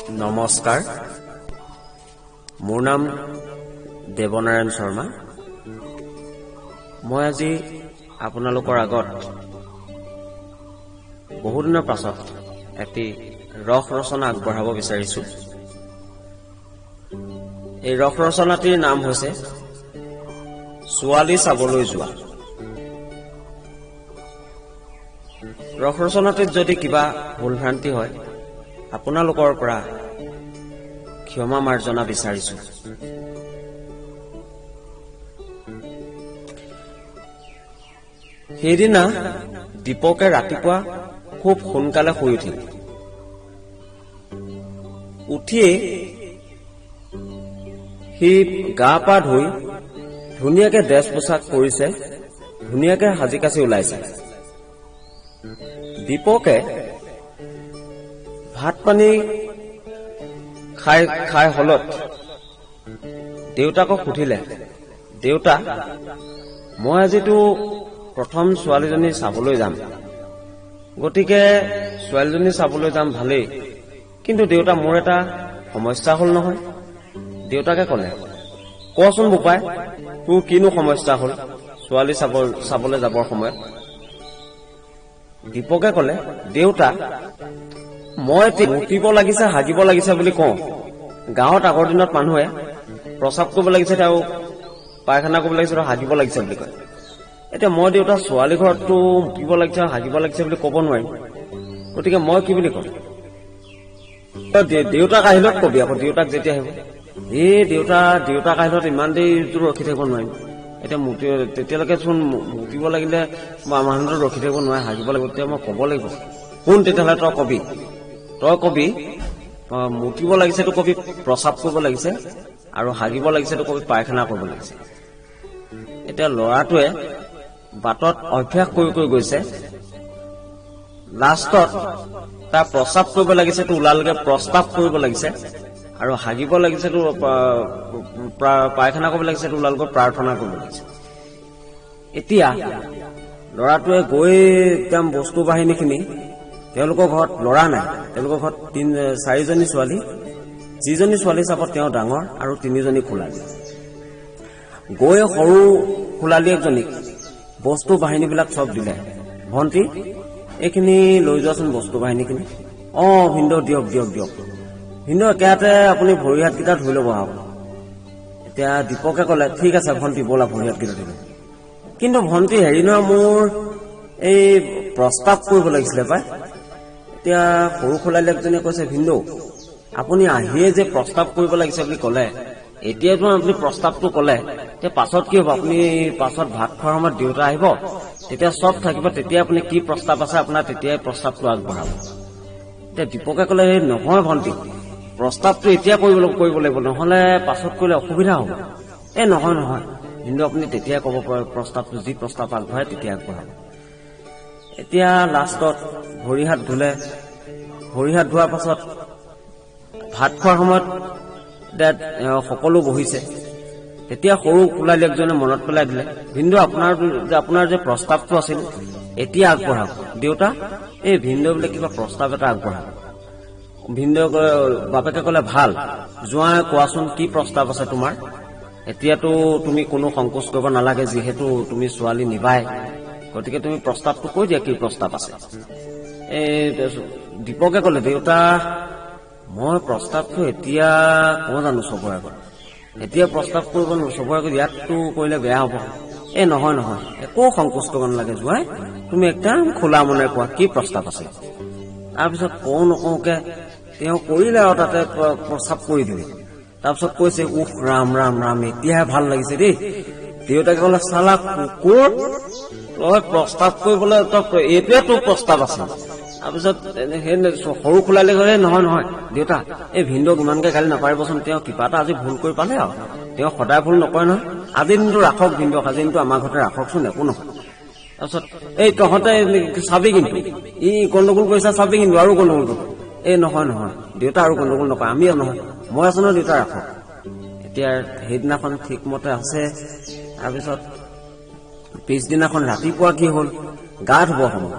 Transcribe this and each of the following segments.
নমস্কাৰ, মোৰ নাম দেৱনাৰায়ণ শৰ্মা। মই আজি আপোনালোকৰ আগত বহুদিনৰ পাছত এটি ৰস ৰচনা আগবঢ়াব বিচাৰিছো। এই ৰস ৰচনাটিৰ নাম হৈছে ছোৱালী চাবলৈ যোৱা। ৰস ৰচনাটিত যদি কিবা ভুল ভ্ৰান্তি হয়, আপোনালোকৰ পৰা ক্ষমা মাৰ্জনা বিচাৰিছো। সেইদিনা দীপকে ৰাতিপুৱা খুব সোনকালে শুই উঠিল। উঠিয়েই সি গা পা ধুই ধুনীয়াকে ড্ৰেছ পোছাক কৰিছে, ধুনীয়াকে সাজি কাচি ওলাইছে। দীপকে ভাত পানী খাই হলত দেউতাকক সুধিলে, দেউতা, মই আজিতো প্ৰথম ছোৱালীজনী চাবলৈ যাম, গতিকে ছোৱালীজনী চাবলৈ যাম ভালেই, কিন্তু দেউতা মোৰ এটা সমস্যা হ'ল নহয়। দেউতাকে ক'লে, কচোন বোপাই, তোৰ কিনো সমস্যা হ'ল ছোৱালী চাবলৈ যাবৰ সময়ত? দীপকে ক'লে, দেউতা, মই মুতিব লাগিছে হাগিব লাগিছে বুলি কওঁ। গাঁৱত আগৰ দিনত মানুহে প্ৰস্ৰাৱ কৰিব লাগিছে আৰু পায়খানা কৰিব লাগিছে আৰু হাগিব লাগিছে বুলি কয়। এতিয়া মই দেউতা ছোৱালী ঘৰততো মুতিব লাগিছে আৰু হাগিব লাগিছে বুলি ক'ব নোৱাৰিম, গতিকে মই কি বুলি ক'ম? দেউতাক আহিলত কবি আকৌ, দেউতাক যেতিয়া আহিব। দেউতাক আহিলত ইমান দেৰিতো ৰখি থাকিব নোৱাৰিম। এতিয়া তেতিয়ালৈকে চোন মুতিব লাগিলে মানুহটো ৰখি থাকিব নোৱাৰে, হাগিব লাগিব, তেতিয়া মই ক'ব লাগিব। শুন তেতিয়াহ'লে তই কবি মুতিব লাগিছেতো কবি প্ৰস্ৰাৱ কৰিব লাগিছে, আৰু হাগিব লাগিছেতো কবি পায়খানা কৰিব লাগিছে। এতিয়া ল'ৰাটোৱে বাটত অভ্যাস কৰি গৈছে, লাষ্টত তাৰ প্ৰস্ৰাৱ কৰিব লাগিছেতো ওলালগে প্ৰস্তাৱ কৰিব লাগিছে, আৰু হাগিব লাগিছেতো পায়খানা কৰিব লাগিছেতো ওলালগৈ প্ৰাৰ্থনা কৰিব লাগিছে। এতিয়া ল'ৰাটোৱে গৈ একদম বস্তু বাহিনীখিনি, তেওঁলোকৰ ঘৰত ল'ৰা নাই, তেওঁলোকৰ ঘৰত 4জনী ছোৱালী, যিজনী ছোৱালী চাপত তেওঁ ডাঙৰ আৰু 3জনী খোলালী। গৈ সৰু খোলালী এজনীক বস্তু বাহিনীবিলাক চব দিলে, ভণ্টি এইখিনি লৈ যোৱাচোন বস্তু বাহিনীখিনি। ভিনদেউ দিয়ক। ভিনদেউ একেহাতে আপুনি ভৰি হাতকেইটা ধুই ল'ব আহক। এতিয়া দীপকে ক'লে, ঠিক আছে ভণ্টি, ব'লা ভৰি হাতকেইটা ধুই। কিন্তু ভণ্টি হেৰি নহয়, মোৰ এই প্ৰস্তাৱ কৰিব লাগিছিলে পাই। এতিয়া সৰু খোলালী একজনীয়ে কৈছে, ভিনদেউ আপুনি আহিয়ে যে প্ৰস্তাৱ কৰিব লাগিছে বুলি ক'লে, এতিয়াতো আপুনি প্ৰস্তাৱটো ক'লে, এতিয়া পাছত কি হ'ব? আপুনি পাছত ভাত খোৱাৰ সময়ত দেউতা আহিব, তেতিয়া চব থাকিব, তেতিয়া আপুনি কি প্ৰস্তাৱ আছে আপোনাৰ তেতিয়াই প্ৰস্তাৱটো আগবঢ়াব। এতিয়া দীপকে ক'লে, নহয় ভণ্টি, প্ৰস্তাৱটো এতিয়া কৰিব লাগিব, নহ'লে পাছত কৰিলে অসুবিধা হ'ব। নহয় কিন্তু আপুনি তেতিয়াই ক'ব পাৰে, প্ৰস্তাৱটো যি প্ৰস্তাৱ আগবঢ়ায় তেতিয়া আগবঢ়াব। এতিয়া লাষ্টত ভৰি হাত ধুলে, ভৰি হাত ধোৱাৰ পাছত ভাত খোৱাৰ সময়ত সকলো বহিছে। তেতিয়া সৰু খোলালী একজনে মনত পেলাই দিলে, ভিনদেউ আপোনাৰ যে প্ৰস্তাৱটো আছিল এতিয়া আগবঢ়াওক। দেউতা, এই ভিনদেউ বোলে কিবা প্ৰস্তাৱ এটা আগবঢ়াওক। বাপেকে ক'লে, ভাল, যোৱা কোৱাচোন কি প্ৰস্তাৱ আছে তোমাৰ? এতিয়াতো তুমি কোনো সংকোচ কৰিব নালাগে, যিহেতু তুমি ছোৱালী নিবাই, গতিকে তুমি প্ৰস্তাৱটো কৈ দিয়া, কি প্ৰস্তাৱ আছে? দীপকে ক'লে, দেউতা মই প্ৰস্তাৱটো এতিয়া কওঁ জানো চবৰে আগত? এতিয়া প্ৰস্তাৱ কৰিব নোৱাৰো চবৰে আগত, ইয়াততো কৰিলে বেয়া হ'ব। নহয় একো সংকোচ কৰিব নালাগে, যোৱাই তুমি একদম খোলা মনে কোৱা কি প্ৰস্তাৱ আছে। তাৰপিছত কওঁ নকওঁকে তেওঁ কৰিলে আৰু তাতে প্ৰস্তাৱ কৰি দিলে। তাৰপিছত কৈছে, ৰাম, এতিয়াহে ভাল লাগিছে দেই। দেউতাকে ক'লে, চালা কুকুৰ, তই প্ৰস্তাৱ কৰিবলৈ এইটোৱে তোৰ প্ৰস্তাৱ আছে। তাৰপিছত সেই সৰু খোলালী গ'লে, নহয় দেউতা, এই ভিনদেউক ইমানকে গালি নাপাৰিবচোন, তেওঁ কিবা এটা আজি ভুল কৰি পালে আৰু, তেওঁ সদায় ভুল নকৰে নহয়, আজি দিনটো ৰাখক ভিনদেউক, আজি দিনটো আমাৰ ঘৰতে ৰাখকচোন, একো নহয়। তাৰপিছত তহঁতে চাবি কিন্তু, গণ্ডগোল কৰিছা চাবি কিন্তু, আৰু গণ্ডগোল কৰিব। নহয় দেউতা, আৰু গণ্ডগোল নকৰে, আমি নহয়, মই আছো নহয়, দেউতা ৰাখক। এতিয়া সেইদিনাখন ঠিকমতে আছে। তাৰপিছত পিছদিনাখন ৰাতিপুৱা কি হ'ল, গা ধুব সময়।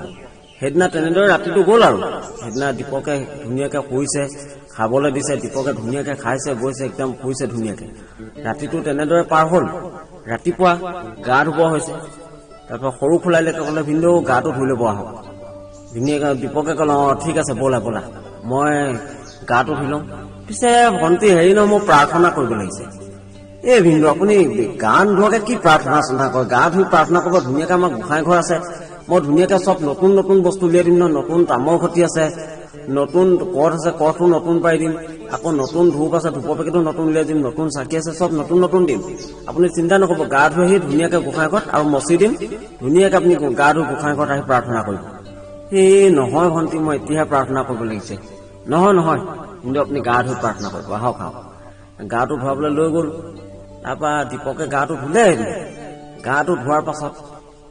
সেইদিনা তেনেদৰে ৰাতিটো গ'ল আৰু সেইদিনা দীপকে ধুনীয়াকে শুইছে, খাবলৈ দিছে দীপকে ধুনীয়াকে খাইছে বৈছে একদম শুইছে ধুনীয়াকে ৰাতিটো তেনেদৰে পাৰ হ'ল ৰাতিপুৱা গা ধুব হৈছে তাৰপৰা সৰু খোলাইলেকে ক'লে ভিনদেউ গাটো ধুই ল'ব আহক ধুনীয়াকে দীপকে ক'লে ঠিক আছে ব'লা ব'লা মই গাটো ধুই লওঁ পিছে ভণ্টি হেৰি নহয় মোৰ প্ৰাৰ্থনা কৰিব লাগিছে এই ভিনদেউ আপুনি গা নোধোৱাকে কি প্ৰাৰ্থনা চন্ধা কৰে গা ধুই প্ৰাৰ্থনা কৰিব ধুনীয়াকে আমাৰ গোঁসাই ঘৰ আছে মই ধুনীয়াকে চব নতুন নতুন বস্তু উলিয়াই দিম নহয় নতুন তামৰ খতি আছে নতুন কঠ আছে কঠো নতুন পাই দিম আকৌ নতুন ধূপ আছে ধূপৰ পেকেটো নতুন উলিয়াই দিম নতুন চাকি আছে চব নতুন নতুন দিম আপুনি চিন্তা নকৰিব গা ধুই আহি ধুনীয়াকে গোঁসাই ঘৰত আৰু মচি দিম ধুনীয়াকে আপুনি গা ধুই গোঁসাই ঘৰত আহি প্ৰাৰ্থনা কৰিব এই নহয় ভণ্টি মই এতিয়াহে প্ৰাৰ্থনা কৰিব লাগিছে নহয় নহয় কিন্তু আপুনি গা ধুই প্ৰাৰ্থনা কৰিব আহক আহক গাটো ধুৱাবলৈ লৈ গ'ল তাৰপৰা দীপকে গাটো ধুলে গাটো ধোৱাৰ পাছত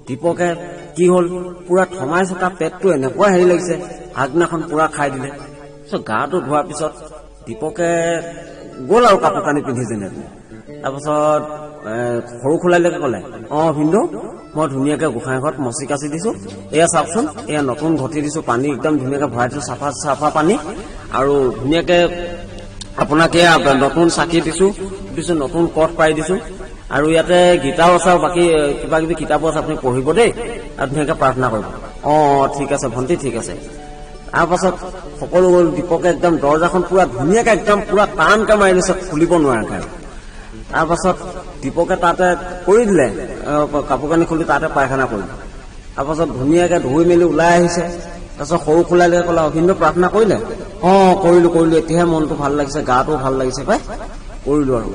দীপকে কি হ'ল পুৰা থমাইছে তাৰ পেটটো এনেকুৱা হেৰি লাগিছে আগদিনাখন পুৰা খাই দিলে গাটো ধোৱাৰ পিছত দীপকে গ'ল আৰু কাপোৰ কানি পিন্ধি যেনে তাৰপাছত সৰু খোলাইলেকে ক'লে ভিনদেউ মই ধুনীয়াকে গোঁসাই ঘৰত মচি কাচি দিছো এয়া চাওকচোন এয়া নতুন ঘটি দিছো পানী একদম ধুনীয়াকে ভৰাই দিছো চাফা চাফা পানী আৰু ধুনীয়াকে আপোনাক এয়া নতুন চাকি দিছো নতুন কঠ পাই দিছো আৰু ইয়াতে গীতাও আছে আৰু বাকী কিবা কিবি কিতাপো আছে আপুনি পঢ়িব দেই আৰু ধুনীয়াকে প্ৰাৰ্থনা কৰিব ঠিক আছে ভণ্টি ঠিক আছে তাৰপাছত সকলো গ'ল দীপকে একদম দৰ্জাখন পুৰা ধুনীয়াকে একদম পুৰা টানকে মাৰি দিছে খুলিব নোৱাৰাকে তাৰপাছত দীপকে তাতে কৰি দিলে কাপোৰ কানি খুলি তাতে পায়খানা কৰিলে তাৰপাছত ধুনীয়াকে ধুই মেলি ওলাই আহিছে তাৰপিছত সৰু খোলাইলে ক'লে ভিনদেউ প্ৰাৰ্থনা কৰিলে কৰিলো এতিয়াহে মনটো ভাল লাগিছে গাটো ভাল লাগিছে পাই কৰিলো আৰু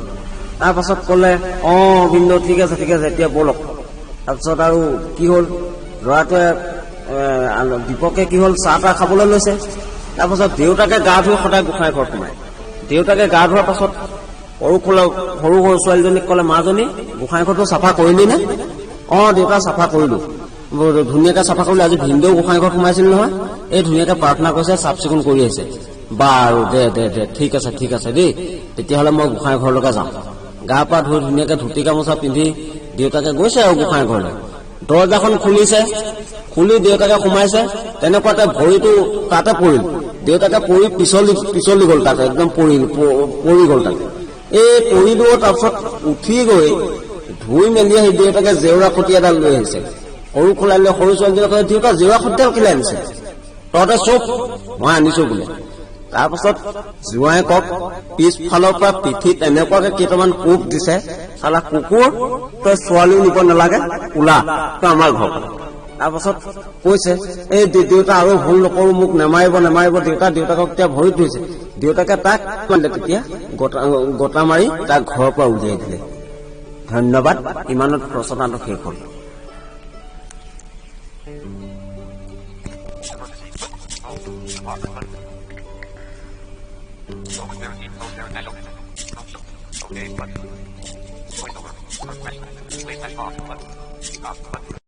তাৰপাছত ক'লে ভিনদেউ ঠিক আছে এতিয়া ব'লক তাৰপিছত আৰু কি হ'ল ল'ৰাটোৱে দীপকে কি হ'ল চাহ তাহ খাবলৈ লৈছে তাৰপাছত দেউতাকে গা ধুই সদায় গোঁসাই ঘৰত সোমায় দেউতাকে গা ধোৱাৰ পাছত সৰু ছোৱালীজনীক ক'লে মাজনী গোঁসাই ঘৰটো চাফা কৰিলি নে দেউতা চাফা কৰিলো ধুনীয়াকে চাফা কৰিলো আজি ভিনদেউ গোঁসাই ঘৰত সোমাইছিল নহয় এই ধুনীয়াকে প্ৰাৰ্থনা কৰিছে চাফ চিকুণ কৰি আহিছে বাৰু দে ঠিক আছে দেই তেতিয়াহ'লে মই গোঁসাই ঘৰলৈকে যাওঁ গা পা ধুই ধুনীয়াকে ধুতি গামোচা পিন্ধি দেউতাকে গৈছে আৰু গোঁসাই ঘৰলৈ দৰ্জাখন খুলি দেউতাকে সোমাইছে তেনেকুৱাতে ভৰিটো তাতে পৰিল দেউতাকে পৰি পিছলি গ'ল তাতে একদম পৰি গ'ল তাতে এই পৰিলো তাৰপিছত উঠি গৈ ধুই মেলি আহি দেউতাকে জেউৰা খুঁটি এডাল লৈ আহিছে সৰু খোলাইলে সৰু ছোৱালীজনীয়ে কয় দেউতা জেউৰা খুঁটিডাল কেলে আনিছে তহঁতে চব মই আনিছো বোলে তাৰপাছত জোঁৱাই কক পিছফালৰ পৰা পিঠিত এনেকুৱাকে কেইটামান কোব দিছে চালা কুকুৰ তই ছোৱালীও নিব নালাগে ওলা তই আমাৰ ঘৰ তাৰপাছত কৈছে এই দেউতা আৰু ভুল নকৰো মোক নেমাৰিব দেউতাকক তেতিয়া ভৰিত ধৰিছে দেউতাকে তাক তেতিয়া গোটা মাৰি তাক ঘৰৰ পৰা উলিয়াই দিলে ধন্যবাদ ইমানত ৰচনাটো শেষ হ'ল Okay, button. Voiceover. Request. Play type off button. Off button.